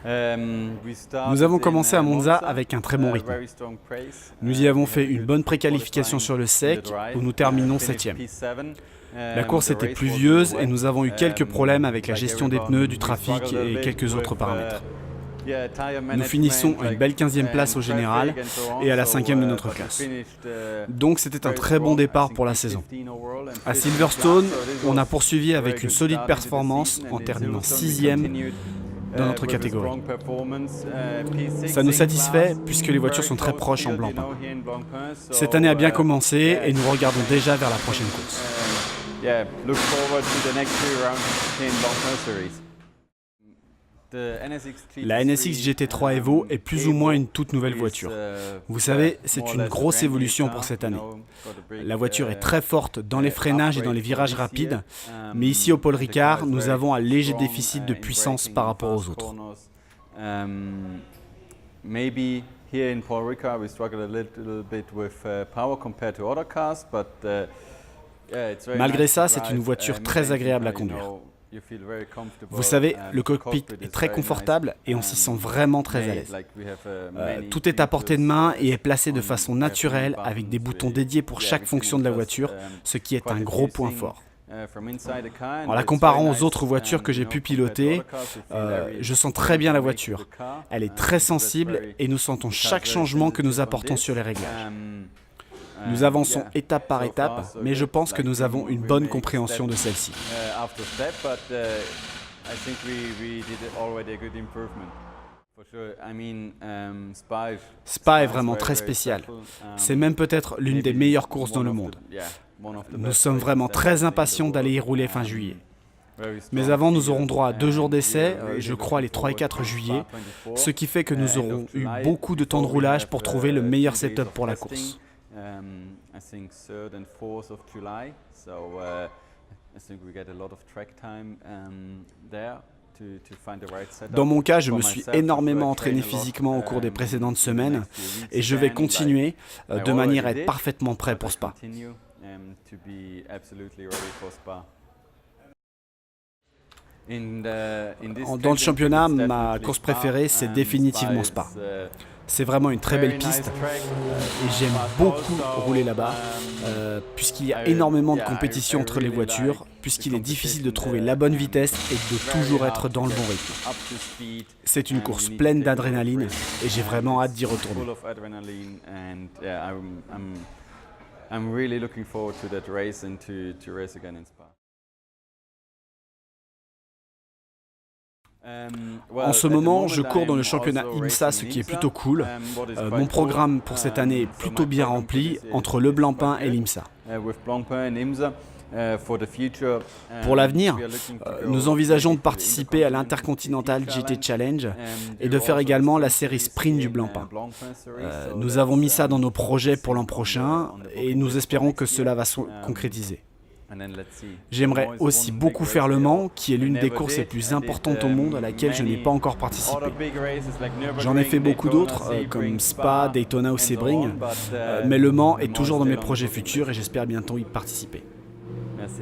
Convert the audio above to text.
Nous avons commencé à Monza avec un très bon rythme. Nous y avons fait une bonne préqualification sur le sec où nous terminons 7e. La course était pluvieuse et nous avons eu quelques problèmes avec la gestion des pneus, du trafic et quelques autres paramètres. Nous finissons à une belle 15e place au général et à la 5e de notre classe. Donc c'était un très bon départ pour la saison. À Silverstone, on a poursuivi avec une solide performance en terminant 6e dans notre catégorie. Ça nous satisfait puisque les voitures sont très proches en Blancpain. Cette année a bien commencé et nous regardons déjà vers la prochaine course. La NSX GT3 Evo est plus ou moins une toute nouvelle voiture. Vous savez, c'est une grosse évolution pour cette année. La voiture est très forte dans les freinages et dans les virages rapides, mais ici au Paul Ricard, nous avons un léger déficit de puissance par rapport aux autres. Malgré ça, c'est une voiture très agréable à conduire. Vous savez, le cockpit est très confortable et on s'y sent vraiment très à l'aise. Tout est à portée de main et est placé de façon naturelle avec des boutons dédiés pour chaque fonction de la voiture, ce qui est un gros point fort. En la comparant aux autres voitures que j'ai pu piloter, je sens très bien la voiture. Elle est très sensible et nous sentons chaque changement que nous apportons sur les réglages. Nous avançons étape par étape, mais je pense que nous avons une bonne compréhension de celle-ci. Spa est vraiment très spécial. C'est même peut-être l'une des meilleures courses dans le monde. Nous sommes vraiment très impatients d'aller y rouler fin juillet. Mais avant, nous aurons droit à 2 jours d'essai, je crois les 3 et 4 juillet, ce qui fait que nous aurons eu beaucoup de temps de roulage pour trouver le meilleur setup pour la course. I think 3rd and 4th of July, so I think we get a lot of track time there to find the right setup. Dans mon cas, je me suis énormément entraîné physiquement au cours des précédentes semaines et je vais continuer de manière à être parfaitement prêt pour Spa. Dans le championnat, ma course préférée, c'est définitivement Spa. C'est vraiment une très belle piste et j'aime beaucoup rouler là-bas puisqu'il y a énormément de compétition entre les voitures, puisqu'il est difficile de trouver la bonne vitesse et de toujours être dans le bon rythme. C'est une course pleine d'adrénaline et j'ai vraiment hâte d'y retourner. En ce moment, je cours dans le championnat IMSA, ce qui est plutôt cool. Mon programme pour cette année est plutôt bien rempli entre le Blancpain et l'IMSA. Pour l'avenir, nous envisageons de participer à l'Intercontinental GT Challenge et de faire également la série Sprint du Blancpain. Nous avons mis ça dans nos projets pour l'an prochain et nous espérons que cela va se concrétiser. J'aimerais aussi beaucoup faire Le Mans, qui est l'une des courses les plus importantes au monde à laquelle je n'ai pas encore participé. J'en ai fait beaucoup d'autres, comme Spa, Daytona ou Sebring, mais Le Mans est toujours dans mes projets futurs et j'espère bientôt y participer. Merci.